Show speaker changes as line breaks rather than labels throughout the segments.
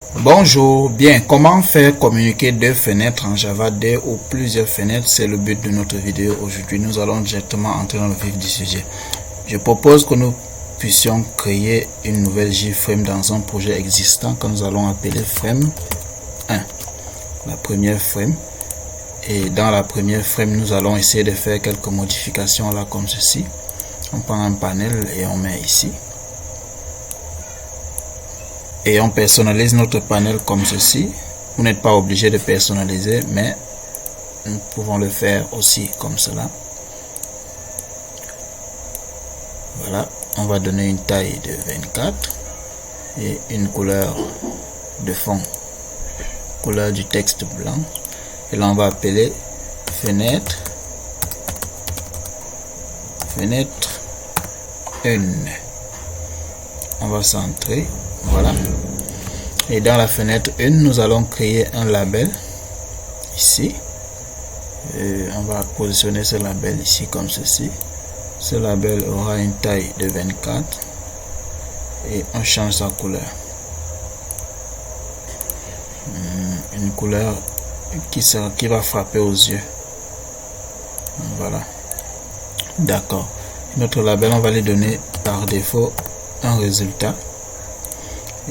Bonjour, bien, comment faire communiquer deux fenêtres en Java, deux ou plusieurs fenêtres, c'est le but de notre vidéo. Aujourd'hui, nous allons directement entrer dans le vif du sujet. Je propose que nous puissions créer une nouvelle JFrame dans un projet existant que nous allons appeler Frame 1, la première frame. Et dans la première frame, nous allons essayer de faire quelques modifications là comme ceci. On prend un panel et on met ici. Et on personnalise notre panel comme ceci. Vous n'êtes pas obligé de personnaliser, mais nous pouvons le faire aussi comme cela. Voilà, on va donner une taille de 24 et une couleur de fond, couleur du texte blanc. Et là on va appeler fenêtre 1. On va centrer. Voilà. Et dans la fenêtre 1, nous allons créer un label ici. On va positionner ce label ici comme ceci. Ce label aura une taille de 24 et on change sa couleur. Une couleur qui va frapper aux yeux. Voilà. D'accord. Notre label, on va lui donner par défaut un résultat.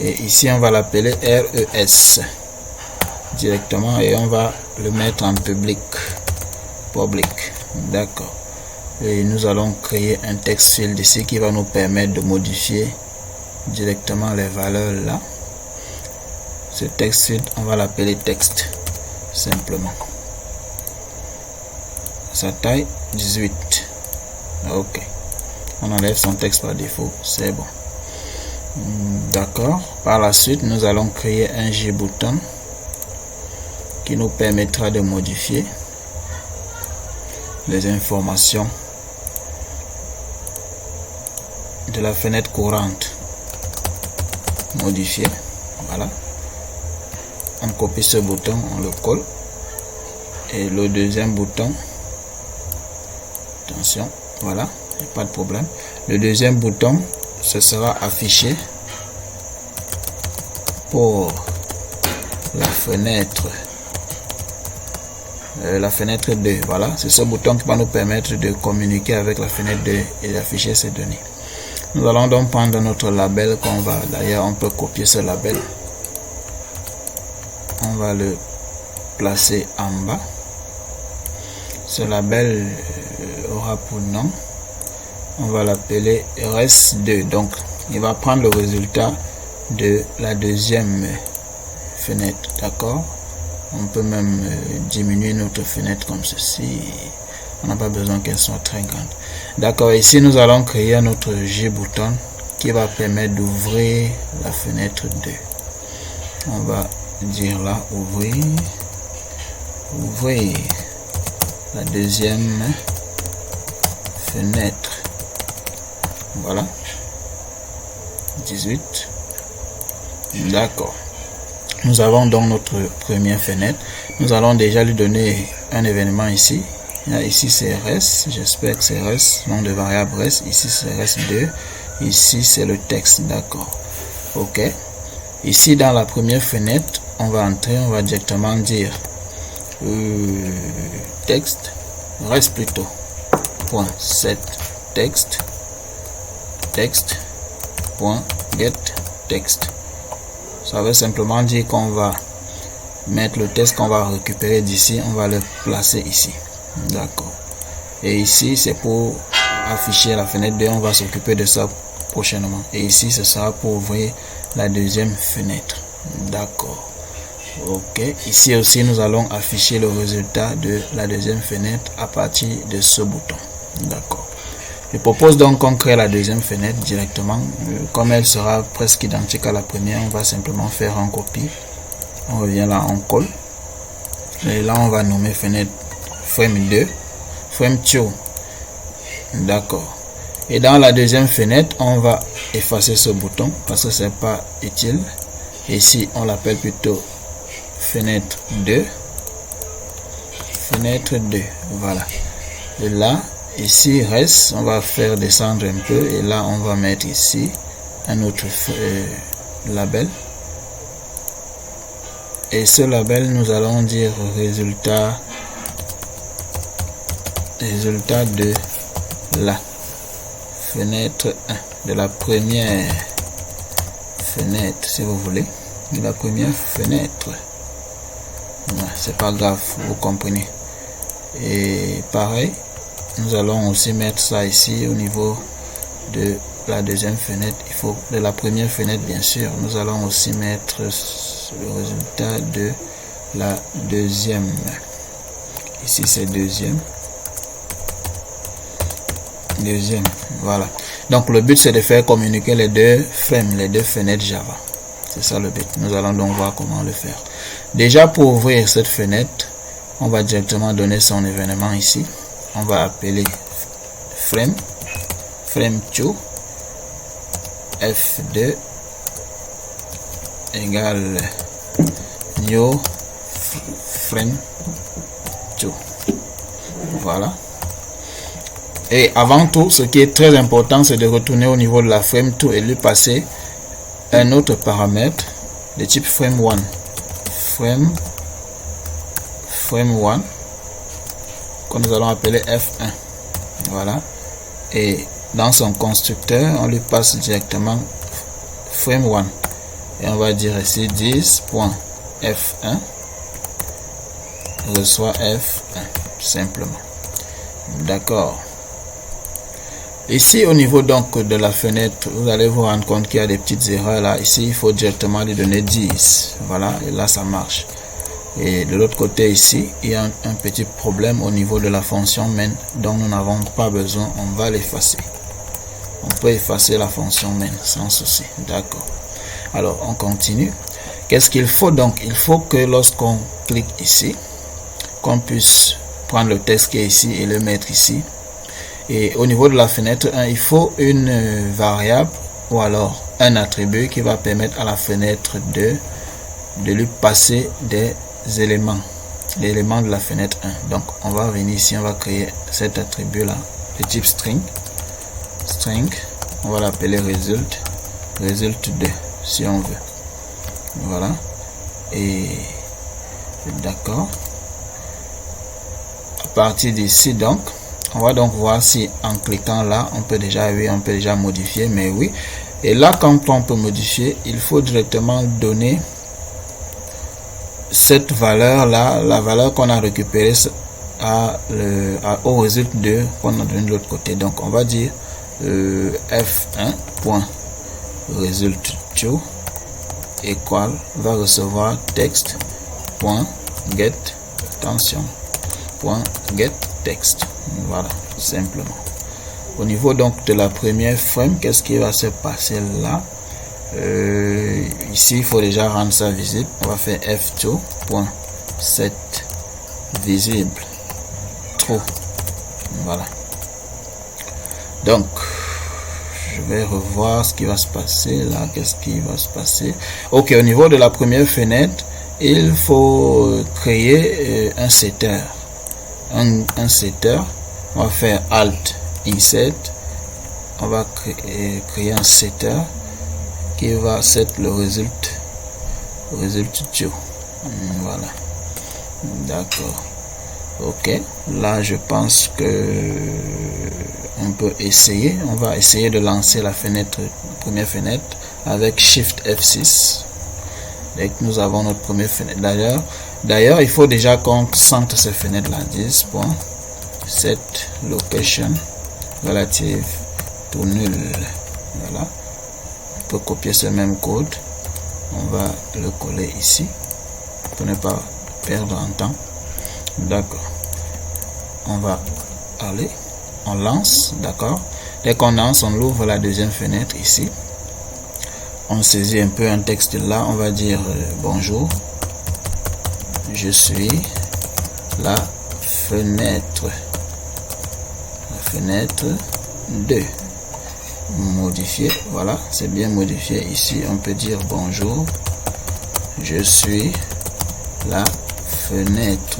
Et ici on va l'appeler RES directement et on va le mettre en public. D'accord. Et nous allons créer un text field ici qui va nous permettre de modifier directement les valeurs là. Ce text field, on va l'appeler texte simplement. Sa taille 18. Ok. On enlève son texte par défaut, c'est bon. D'accord. Par la suite, nous allons créer un JButton qui nous permettra de modifier les informations de la fenêtre courante. Modifier. Voilà. On copie ce bouton, on le colle. Et le deuxième bouton. Attention. Voilà. Il n'y a pas de problème. Le deuxième bouton, ce sera affiché pour la fenêtre 2. Voilà, c'est ce bouton qui va nous permettre de communiquer avec la fenêtre 2 et d'afficher ces données. Nous allons donc prendre notre label qu'on va, d'ailleurs on peut copier ce label. On va le placer en bas. Ce label aura pour nom, on va l'appeler RES2. Donc il va prendre le résultat de la deuxième fenêtre. D'accord. On peut même diminuer notre fenêtre comme ceci. On n'a pas besoin qu'elle soit très grande. D'accord. Ici nous allons créer notre JButton qui va permettre d'ouvrir la fenêtre 2. On va dire là ouvrir la deuxième fenêtre. Voilà. 18. D'accord. Nous avons donc notre première fenêtre. Nous allons déjà lui donner un événement ici. Ici c'est res. J'espère que c'est res. Nom de variable res. Ici c'est res2. Ici c'est le texte. D'accord. Ok. Ici dans la première fenêtre, on va entrer. On va directement dire texte. Res plutôt. Point set texte. Point get texte. Ça veut simplement dire qu'on va mettre le texte qu'on va récupérer d'ici, on va le placer ici. D'accord. Et ici, c'est pour afficher la fenêtre 2, on va s'occuper de ça prochainement. Et ici, ce sera pour ouvrir la deuxième fenêtre. D'accord. Ok. Ici aussi, nous allons afficher le résultat de la deuxième fenêtre à partir de ce bouton. D'accord. Je propose donc qu'on crée la deuxième fenêtre directement. Comme elle sera presque identique à la première, on va simplement faire un copie. On revient là, on colle. Et là, on va nommer fenêtre frame 2. Frame 2. D'accord. Et dans la deuxième fenêtre, on va effacer ce bouton parce que c'est pas utile. Et ici, on l'appelle plutôt fenêtre 2. Fenêtre 2. Voilà. Et là, ici reste, on va faire descendre un peu et là on va mettre ici un autre label Et ce label, nous allons dire résultat de la fenêtre 1, de la première fenêtre, si vous voulez, de la première fenêtre. C'est pas grave, vous comprenez. Et pareil, nous allons aussi mettre ça ici au niveau de la deuxième fenêtre. Il faut de la première fenêtre, bien sûr. Nous allons aussi mettre le résultat de la deuxième. Ici c'est deuxième, voilà. Donc le but c'est de faire communiquer les deux frames, les deux fenêtres Java. C'est ça le but. Nous allons donc voir comment le faire. Déjà, pour ouvrir cette fenêtre, on va directement donner son événement ici. On va appeler frame2 f2 égale new frame2. Voilà. Et avant tout, ce qui est très important, c'est de retourner au niveau de la frame2 et lui passer un autre paramètre de type frame1. Frame1 que nous allons appeler f1. Voilà. Et dans son constructeur, on lui passe directement frame1. Et on va dire ici 10.f1 reçoit f1 simplement. D'accord. Ici au niveau donc de la fenêtre, vous allez vous rendre compte qu'il y a des petites erreurs là. Ici il faut directement lui donner 10. Voilà, et là ça marche. Et de l'autre côté ici, il y a un petit problème au niveau de la fonction main dont nous n'avons pas besoin. On va l'effacer. On peut effacer la fonction main sans souci. D'accord. Alors on continue. Qu'est-ce qu'il faut donc? Il faut que lorsqu'on clique ici, qu'on puisse prendre le texte qui est ici et le mettre ici. Et au niveau de la fenêtre 1, il faut une variable ou alors un attribut qui va permettre à la fenêtre 2 de lui passer des éléments, l'élément de la fenêtre 1. Donc on va venir ici, on va créer cet attribut là de type string. On va l'appeler result2 si on veut. Voilà. Et d'accord. À partir d'ici donc, on va donc voir si en cliquant là, on peut déjà modifier, mais oui. Et là, quand on peut modifier, il faut directement donner cette valeur là, la valeur qu'on a récupérée au résultat 2 qu'on a donné de l'autre côté. Donc on va dire f1.result2 équal va recevoir text.get text. Voilà, simplement. Au niveau donc de la première frame, qu'est-ce qui va se passer là? Ici, il faut déjà rendre ça visible. On va faire f2.set visible true. Voilà. Donc, je vais revoir ce qui va se passer là. Qu'est-ce qui va se passer? Ok, au niveau de la première fenêtre, il faut créer un setter. Un setter. On va faire Alt Insert. On va créer un setter qui va set le résultat 2. Voilà. D'accord. Ok. Là, je pense que on peut essayer. On va essayer de lancer la première fenêtre avec Shift F6. Dès que nous avons notre première fenêtre. D'ailleurs, il faut déjà qu'on centre ces fenêtres là. 10.set location relative to null. Voilà. On peut copier ce même code. On va le coller ici pour ne pas perdre en temps. D'accord. On va aller. On lance. D'accord. Dès qu'on lance, on ouvre la deuxième fenêtre ici. On saisit un peu un texte là. On va dire bonjour. Je suis la fenêtre. La fenêtre 2. Modifier. Voilà. C'est bien modifié ici. On peut dire bonjour. Je suis la fenêtre.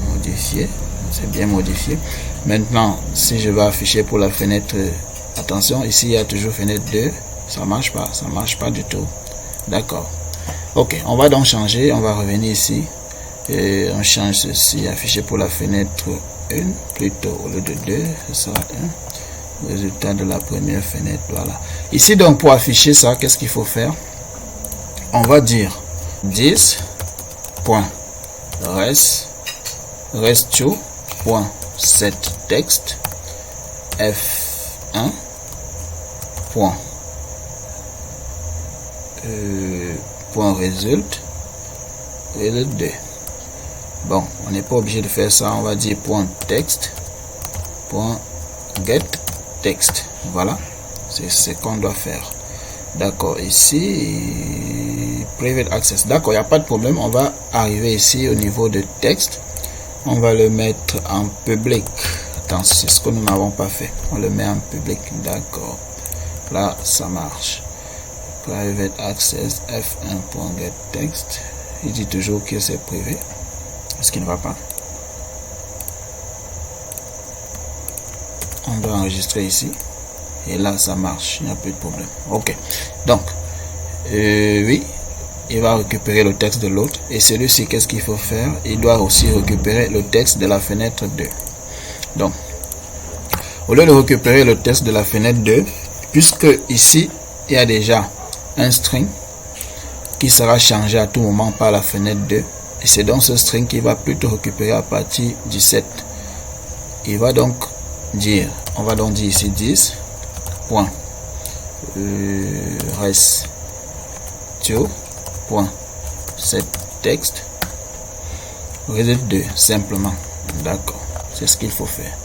Modifier. C'est bien modifié. Maintenant, si je vais afficher pour la fenêtre, attention, ici il y a toujours fenêtre 2. Ça marche pas du tout. D'accord. Ok, on va donc changer, on va revenir ici et on change ceci, affiché pour la fenêtre 1 plutôt au lieu de 2, ce sera 1. Résultat de la première fenêtre, voilà. Ici donc pour afficher ça, qu'est-ce qu'il faut faire? On va dire 10.restio.setText f1 result et le 2. Bon, on n'est pas obligé de faire ça, on va dire .text .get text. Voilà, c'est ce qu'on doit faire. D'accord, ici private access. D'accord, il n'y a pas de problème. On va arriver ici au niveau de texte. On va le mettre en public. Attends, c'est ce que nous n'avons pas fait. On le met en public. D'accord, là ça marche. Private access f1.getText. Il dit toujours que c'est privé. Ce qui ne va pas. On doit enregistrer ici. Et là, ça marche. Il n'y a plus de problème. Ok. Donc, oui. Il va récupérer le texte de l'autre. Et celui-ci, qu'est-ce qu'il faut faire? Il doit aussi récupérer le texte de la fenêtre 2. Donc, au lieu de récupérer le texte de la fenêtre 2, puisque ici, il y a déjà un string qui sera changé à tout moment par la fenêtre 2. Et c'est donc ce string qui va plutôt récupérer à partir du 7. Il va donc dire, on va donc dire ici 10. .restio.setText result 2 simplement. D'accord, c'est ce qu'il faut faire.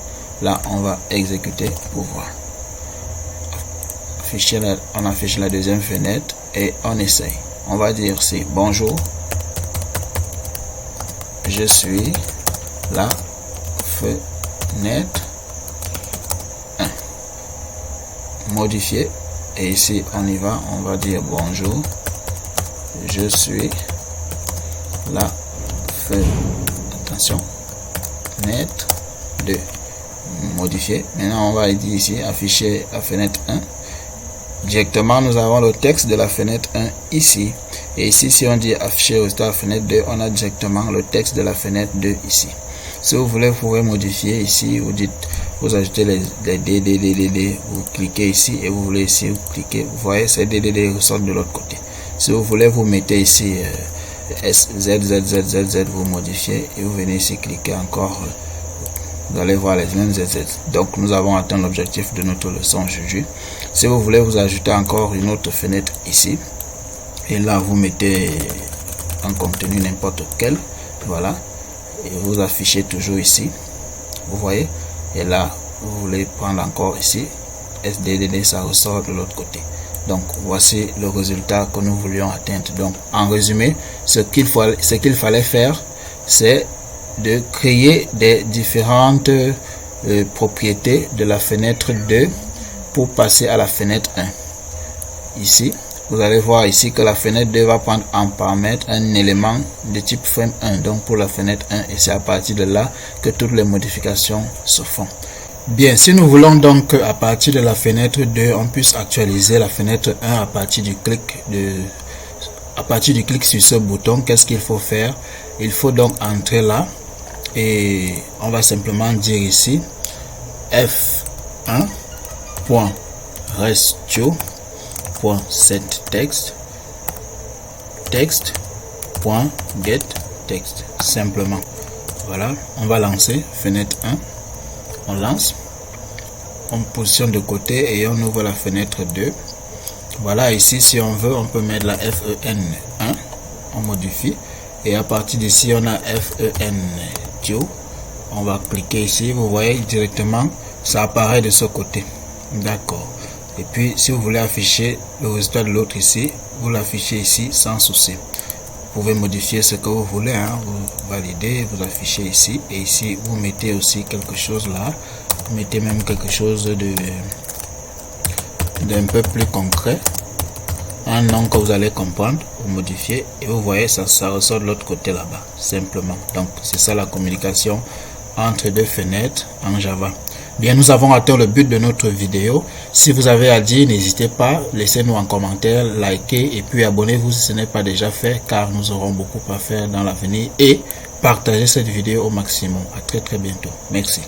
Là on va exécuter pour voir. On affiche la deuxième fenêtre et on essaye. On va dire c'est bonjour, je suis la fenêtre 1. Modifier, et ici on y va, on va dire bonjour, je suis la fenêtre 2. Modifier. Maintenant on va dire ici afficher la fenêtre 1. Directement nous avons le texte de la fenêtre 1 ici, et ici si on dit afficher résultat la fenêtre 2, on a directement le texte de la fenêtre 2 ici. Si vous voulez, vous pouvez modifier ici, vous dites, vous ajoutez les DDD, vous cliquez ici, et vous voulez ici, vous cliquez, vous voyez ces DDD ressortent de l'autre côté. Si vous voulez, vous mettez ici ZZZZZ, vous modifiez, et vous venez ici cliquer encore, vous allez voir les mêmes ZZ. Donc nous avons atteint l'objectif de notre leçon aujourd'hui. Si vous voulez, vous ajoutez encore une autre fenêtre ici, et là vous mettez un contenu n'importe quel, voilà, et vous affichez toujours ici, vous voyez, et là vous voulez prendre encore ici SDDD, ça ressort de l'autre côté. Donc voici le résultat que nous voulions atteindre. Donc en résumé, ce qu'il fallait faire, c'est de créer des différentes propriétés de la fenêtre 2 pour passer à la fenêtre 1. Ici vous allez voir ici que la fenêtre 2 va prendre en paramètre un élément de type frame 1, donc pour la fenêtre 1, et c'est à partir de là que toutes les modifications se font. Bien, si nous voulons donc à partir de la fenêtre 2, on puisse actualiser la fenêtre 1 à partir du clic sur ce bouton, qu'est-ce qu'il faut faire? Il faut donc entrer là, et on va simplement dire ici f1.restio.setText text.getText simplement. Voilà, on va lancer fenêtre 1, on lance, on positionne de côté et on ouvre la fenêtre 2. Voilà, ici si on veut, on peut mettre la FEN1, on modifie, et à partir d'ici on a FEN2. On va cliquer ici, vous voyez directement ça apparaît de ce côté. D'accord. Et puis si vous voulez afficher le résultat de l'autre ici, vous l'affichez ici sans souci. Vous pouvez modifier ce que vous voulez, hein. Vous validez, vous affichez ici, et ici vous mettez aussi quelque chose là, vous mettez même quelque chose d'un peu plus concret, un nom que vous allez comprendre, vous modifiez, et vous voyez ça ressort de l'autre côté là-bas simplement. Donc c'est ça la communication entre deux fenêtres en Java. Bien, nous avons atteint le but de notre vidéo. Si vous avez à dire, n'hésitez pas, laissez-nous en commentaire, likez et puis abonnez-vous si ce n'est pas déjà fait, car nous aurons beaucoup à faire dans l'avenir, et partagez cette vidéo au maximum. À très bientôt. Merci.